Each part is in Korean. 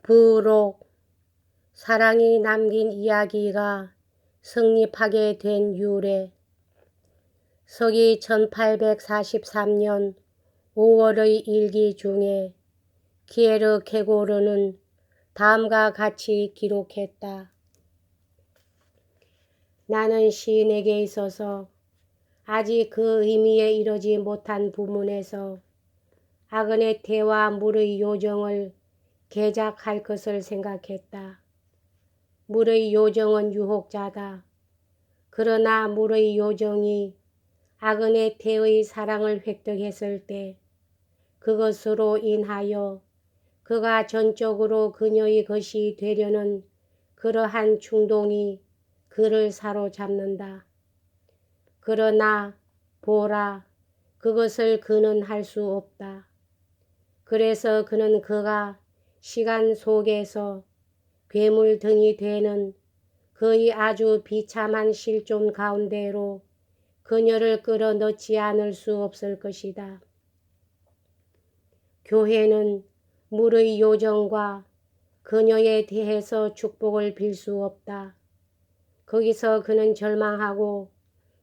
부록 사랑이 남긴 이야기가 성립하게 된 유래. 서기 1843년 5월의 일기 중에 키에르 케고르는 다음과 같이 기록했다. 나는 시인에게 있어서 아직 그 의미에 이르지 못한 부문에서 아그네테와 물의 요정을 개작할 것을 생각했다. 물의 요정은 유혹자다. 그러나 물의 요정이 아그네테의 사랑을 획득했을 때 그것으로 인하여 그가 전적으로 그녀의 것이 되려는 그러한 충동이 그를 사로잡는다. 그러나 보라, 그것을 그는 할 수 없다. 그래서 그는 그가 시간 속에서 괴물 등이 되는 그의 아주 비참한 실존 가운데로 그녀를 끌어넣지 않을 수 없을 것이다. 교회는 물의 요정과 그녀에 대해서 축복을 빌 수 없다. 거기서 그는 절망하고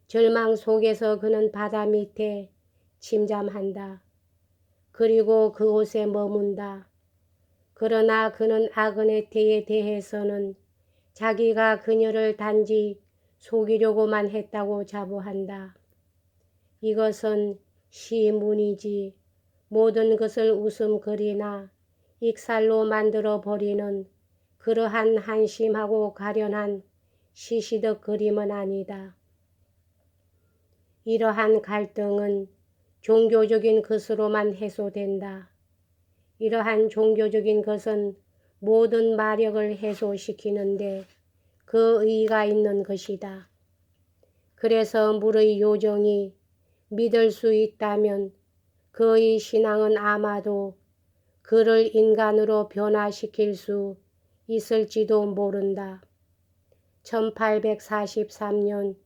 절망 속에서 그는 바다 밑에 침잠한다. 그리고 그곳에 머문다. 그러나 그는 아그네테에 대해서는 자기가 그녀를 단지 속이려고만 했다고 자부한다. 이것은 시문이지 모든 것을 웃음거리나 익살로 만들어 버리는 그러한 한심하고 가련한 시시덕 그림은 아니다. 이러한 갈등은 종교적인 것으로만 해소된다. 이러한 종교적인 것은 모든 마력을 해소시키는데 그 의의가 있는 것이다. 그래서 물의 요정이 믿을 수 있다면 그의 신앙은 아마도 그를 인간으로 변화시킬 수 있을지도 모른다. 1843년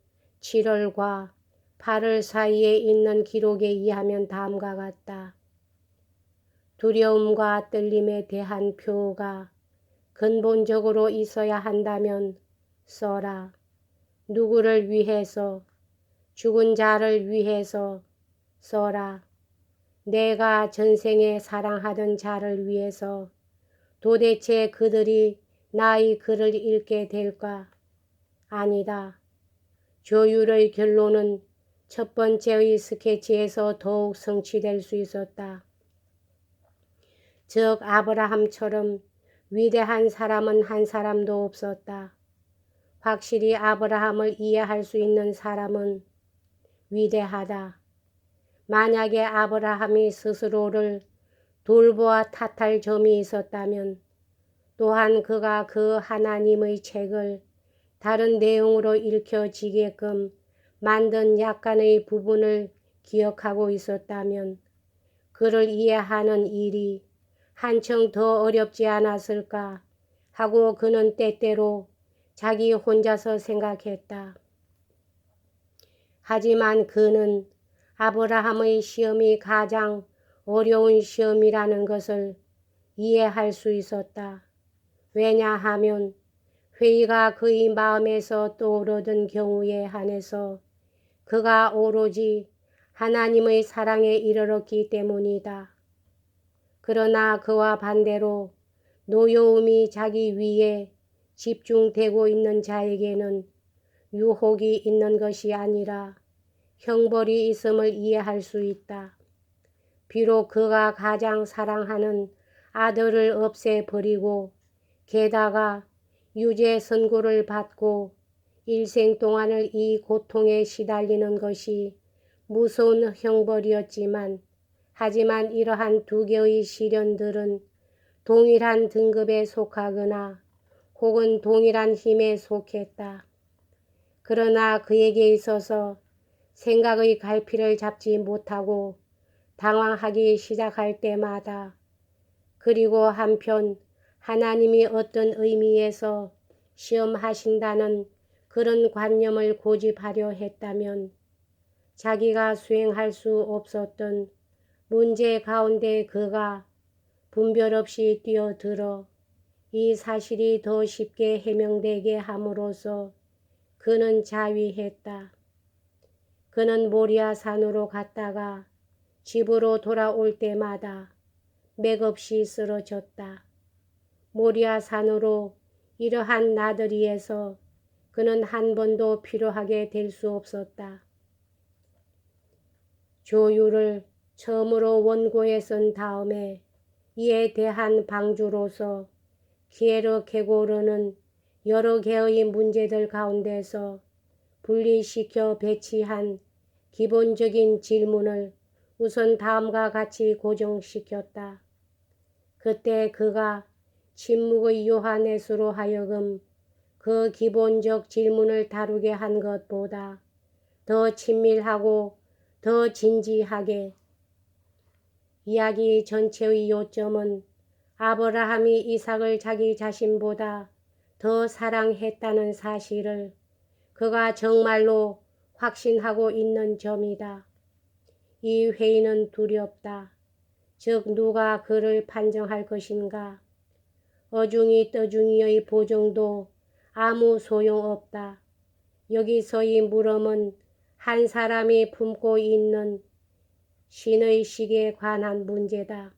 7월과 8월 사이에 있는 기록에 의하면 다음과 같다. 두려움과 떨림에 대한 표가 근본적으로 있어야 한다면 써라. 누구를 위해서? 죽은 자를 위해서 써라. 내가 전생에 사랑하던 자를 위해서. 도대체 그들이 나의 글을 읽게 될까? 아니다. 조율의 결론은 첫 번째의 스케치에서 더욱 성취될 수 있었다. 즉 아브라함처럼 위대한 사람은 한 사람도 없었다. 확실히 아브라함을 이해할 수 있는 사람은 위대하다. 만약에 아브라함이 스스로를 돌보아 탓할 점이 있었다면 또한 그가 그 하나님의 책을 다른 내용으로 읽혀지게끔 만든 약간의 부분을 기억하고 있었다면 그를 이해하는 일이 한층 더 어렵지 않았을까 하고 그는 때때로 자기 혼자서 생각했다. 하지만 그는 아브라함의 시험이 가장 어려운 시험이라는 것을 이해할 수 있었다. 왜냐하면 회의가 그의 마음에서 떠오르던 경우에 한해서 그가 오로지 하나님의 사랑에 이르렀기 때문이다. 그러나 그와 반대로 노여움이 자기 위에 집중되고 있는 자에게는 유혹이 있는 것이 아니라 형벌이 있음을 이해할 수 있다. 비록 그가 가장 사랑하는 아들을 없애버리고 게다가 유죄 선고를 받고 일생 동안을 이 고통에 시달리는 것이 무서운 형벌이었지만 하지만 이러한 두 개의 시련들은 동일한 등급에 속하거나 혹은 동일한 힘에 속했다. 그러나 그에게 있어서 생각의 갈피를 잡지 못하고 당황하기 시작할 때마다 그리고 한편 하나님이 어떤 의미에서 시험하신다는 그런 관념을 고집하려 했다면 자기가 수행할 수 없었던 문제 가운데 그가 분별 없이 뛰어들어 이 사실이 더 쉽게 해명되게 함으로써 그는 자위했다. 그는 모리아 산으로 갔다가 집으로 돌아올 때마다 맥없이 쓰러졌다. 모리아 산으로 이러한 나들이에서 그는 한 번도 피로하게 될 수 없었다. 조유를 처음으로 원고에 쓴 다음에 이에 대한 방주로서 키에르케고르는 여러 개의 문제들 가운데서 분리시켜 배치한 기본적인 질문을 우선 다음과 같이 고정시켰다. 그때 그가 침묵의 요하네스로 하여금 그 기본적 질문을 다루게 한 것보다 더 친밀하고 더 진지하게 이야기 전체의 요점은 아브라함이 이삭을 자기 자신보다 더 사랑했다는 사실을 그가 정말로 확신하고 있는 점이다. 이 회의는 두렵다. 즉 누가 그를 판정할 것인가. 어중이 떠중이의 보정도 아무 소용없다. 여기서의 물음은 한 사람이 품고 있는 신의식에 관한 문제다.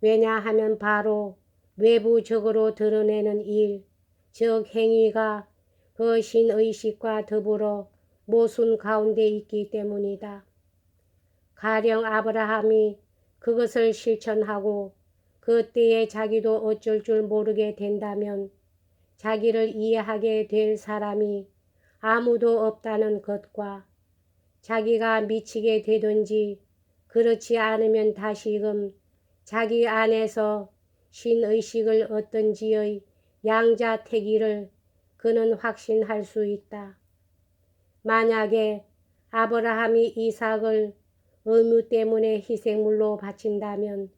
왜냐하면 바로 외부적으로 드러내는 일, 즉 행위가 그 신의식과 더불어 모순 가운데 있기 때문이다. 가령 아브라함이 그것을 실천하고 그때에 자기도 어쩔 줄 모르게 된다면 자기를 이해하게 될 사람이 아무도 없다는 것과 자기가 미치게 되든지 그렇지 않으면 다시금 자기 안에서 신의식을 얻든지의 양자택일을 그는 확신할 수 있다. 만약에 아브라함이 이삭을 의무 때문에 희생물로 바친다면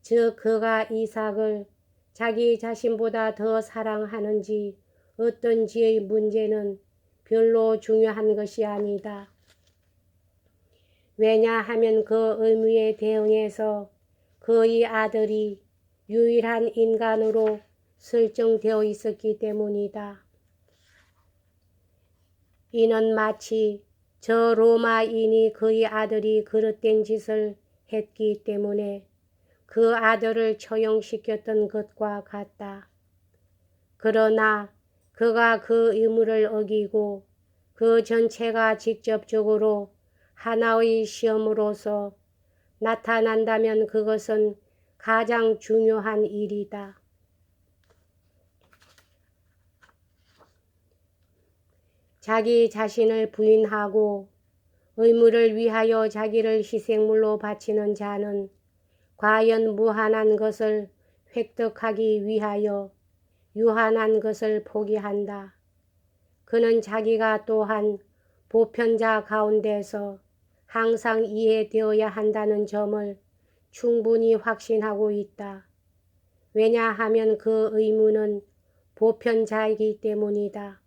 즉 그가 이삭을 자기 자신보다 더 사랑하는지 어떤지의 문제는 별로 중요한 것이 아니다. 왜냐하면 그 의무에 대응해서 그의 아들이 유일한 인간으로 설정되어 있었기 때문이다. 이는 마치 저 로마인이 그의 아들이 그릇된 짓을 했기 때문에 그 아들을 처형시켰던 것과 같다. 그러나 그가 그 의무를 어기고 그 전체가 직접적으로 하나의 시험으로서 나타난다면 그것은 가장 중요한 일이다. 자기 자신을 부인하고 의무를 위하여 자기를 희생물로 바치는 자는 과연 무한한 것을 획득하기 위하여 유한한 것을 포기한다. 그는 자기가 또한 보편자 가운데서 항상 이해되어야 한다는 점을 충분히 확신하고 있다. 왜냐하면 그 의무는 보편자이기 때문이다.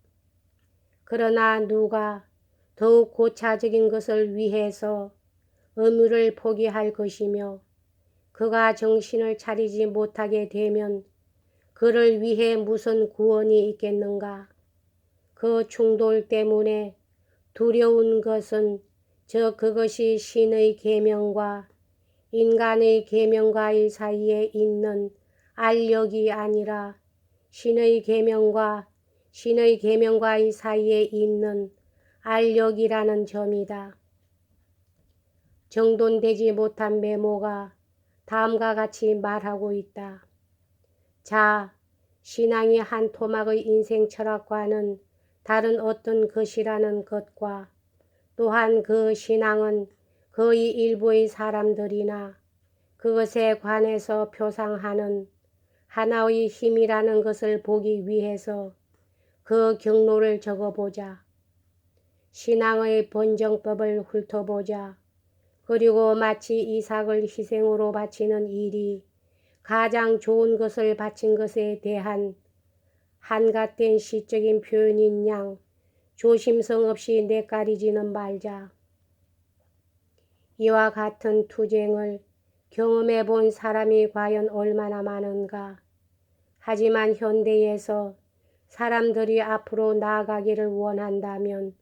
그러나 누가 더욱 고차적인 것을 위해서 의무를 포기할 것이며 그가 정신을 차리지 못하게 되면 그를 위해 무슨 구원이 있겠는가. 그 충돌 때문에 두려운 것은 즉 그것이 신의 계명과 인간의 계명과의 사이에 있는 알력이 아니라 신의 계명과의 사이에 있는 알력이라는 점이다. 정돈되지 못한 메모가 다음과 같이 말하고 있다. 자, 신앙이 한 토막의 인생 철학과는 다른 어떤 것이라는 것과 또한 그 신앙은 거의 일부의 사람들이나 그것에 관해서 표상하는 하나의 힘이라는 것을 보기 위해서 그 경로를 적어보자. 신앙의 번정법을 훑어보자. 그리고 마치 이삭을 희생으로 바치는 일이 가장 좋은 것을 바친 것에 대한 한갓된 시적인 표현인 양 조심성 없이 내까리지는 말자. 이와 같은 투쟁을 경험해 본 사람이 과연 얼마나 많은가. 하지만 현대에서 사람들이 앞으로 나아가기를 원한다면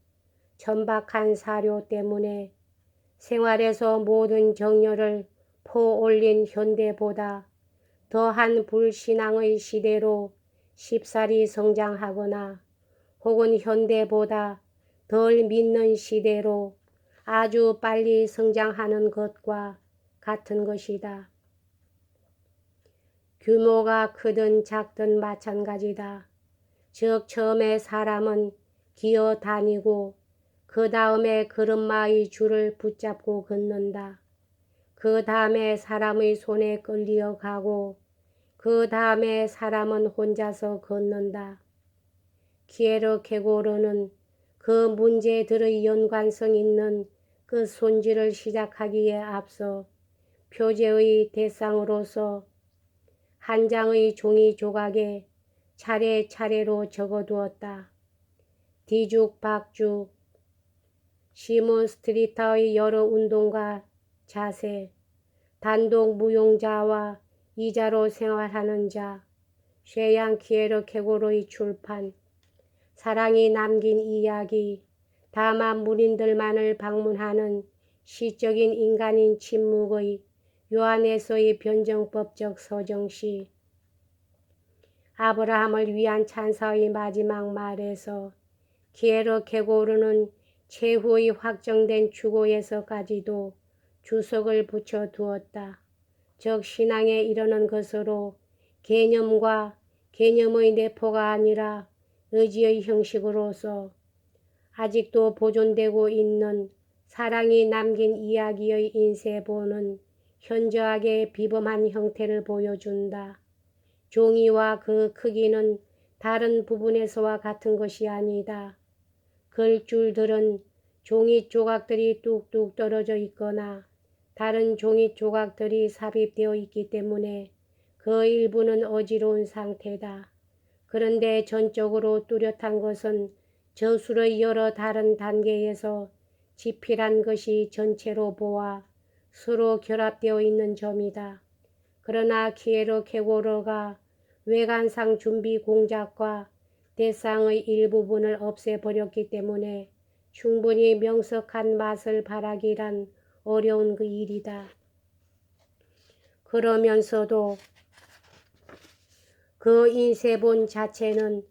천박한 사료 때문에 생활에서 모든 정열을 퍼올린 현대보다 더한 불신앙의 시대로 쉽사리 성장하거나 혹은 현대보다 덜 믿는 시대로 아주 빨리 성장하는 것과 같은 것이다. 규모가 크든 작든 마찬가지다. 즉 처음에 사람은 기어 다니고 그 다음에 걸음마의 줄을 붙잡고 걷는다. 그 다음에 사람의 손에 끌려 가고 그 다음에 사람은 혼자서 걷는다. 키에르케고르는 그 문제들의 연관성 있는 그 손질을 시작하기에 앞서 표제의 대상으로서 한 장의 종이 조각에 차례차례로 적어두었다. 뒤죽박죽, 시몬 스트리터의 여러 운동과 자세, 단독 무용자와 이자로 생활하는 자, 쉐양 키에르케고르의 출판, 사랑이 남긴 이야기, 다만 문인들만을 방문하는 시적인 인간인 침묵의 요한에서의 변정법적 서정시, 아브라함을 위한 찬사의 마지막 말에서 키에르케고르는 최후의 확정된 추구에서까지도 주석을 붙여 두었다. 즉 신앙에 이르는 것으로 개념과 개념의 내포가 아니라 의지의 형식으로서 아직도 보존되고 있는 사랑이 남긴 이야기의 인쇄본은 현저하게 비범한 형태를 보여준다. 종이와 그 크기는 다른 부분에서와 같은 것이 아니다. 글줄들은 종이 조각들이 뚝뚝 떨어져 있거나 다른 종이 조각들이 삽입되어 있기 때문에 그 일부는 어지러운 상태다. 그런데 전적으로 뚜렷한 것은 저술의 여러 다른 단계에서 지필한 것이 전체로 보아 서로 결합되어 있는 점이다. 그러나 키에르케고르가 외관상 준비 공작과 대상의 일부분을 없애버렸기 때문에 충분히 명석한 맛을 바라기란 어려운 그 일이다. 그러면서도 그 인쇄본 자체는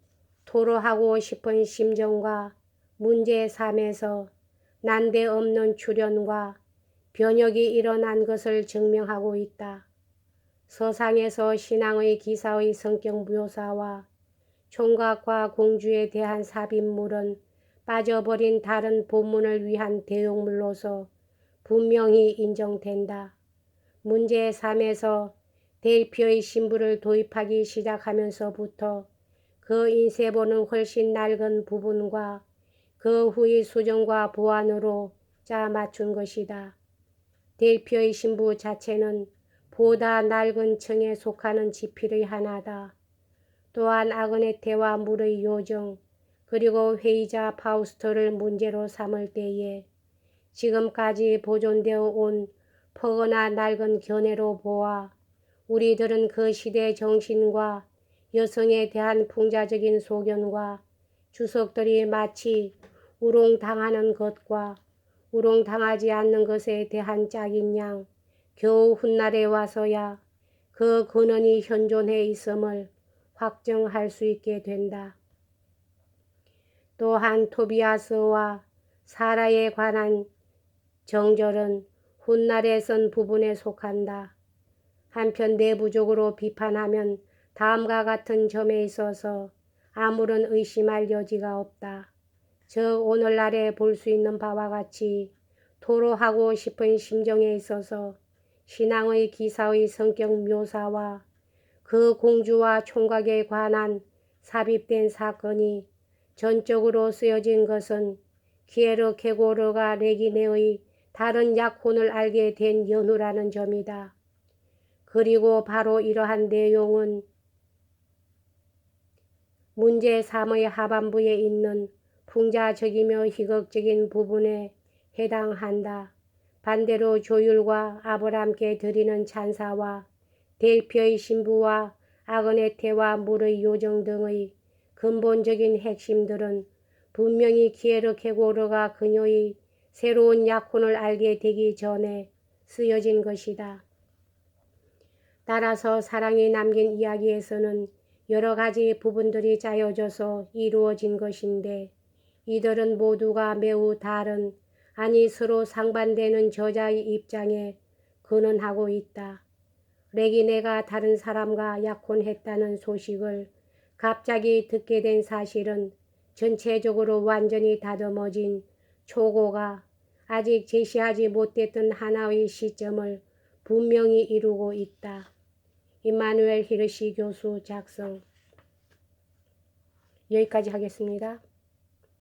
토로하고 싶은 심정과 문제 3에서 난데없는 출현과 변혁이 일어난 것을 증명하고 있다. 서상에서 신앙의 기사의 성격 묘사와 총각과 공주에 대한 삽입물은 빠져버린 다른 본문을 위한 대용물로서 분명히 인정된다. 문제 3에서 델피의 신부를 도입하기 시작하면서부터 그 인쇄본은 훨씬 낡은 부분과 그 후의 수정과 보완으로 짜 맞춘 것이다. 델피의 신부 자체는 보다 낡은 층에 속하는 지필의 하나다. 또한 아그네테와 물의 요정 그리고 회의자 파우스트를 문제로 삼을 때에 지금까지 보존되어 온 퍼거나 낡은 견해로 보아 우리들은 그 시대 정신과 여성에 대한 풍자적인 소견과 주석들이 마치 우롱당하는 것과 우롱당하지 않는 것에 대한 짝인 양 겨우 훗날에 와서야 그 근원이 현존해 있음을 확정할 수 있게 된다. 또한 토비아스와 사라에 관한 정절은 훗날에 쓴 부분에 속한다. 한편 내부적으로 비판하면 다음과 같은 점에 있어서 아무런 의심할 여지가 없다. 즉 오늘날에 볼 수 있는 바와 같이 토로하고 싶은 심정에 있어서 신앙의 기사의 성격 묘사와 그 공주와 총각에 관한 삽입된 사건이 전적으로 쓰여진 것은 키에르케고르가 레기네의 다른 약혼을 알게 된 연후라는 점이다. 그리고 바로 이러한 내용은 문제 3의 하반부에 있는 풍자적이며 희극적인 부분에 해당한다. 반대로 조율과 아브람께 드리는 찬사와 델피의 신부와 아그네테와 물의 요정 등의 근본적인 핵심들은 분명히 기에르케고르가 그녀의 새로운 약혼을 알게 되기 전에 쓰여진 것이다. 따라서 사랑이 남긴 이야기에서는 여러 가지 부분들이 짜여져서 이루어진 것인데 이들은 모두가 매우 다른, 아니 서로 상반되는 저자의 입장에 근언하고 있다. 레기네가 다른 사람과 약혼했다는 소식을 갑자기 듣게 된 사실은 전체적으로 완전히 다듬어진 초고가 아직 제시하지 못했던 하나의 시점을 분명히 이루고 있다. 임마누엘 히르시 교수 작성. 여기까지 하겠습니다.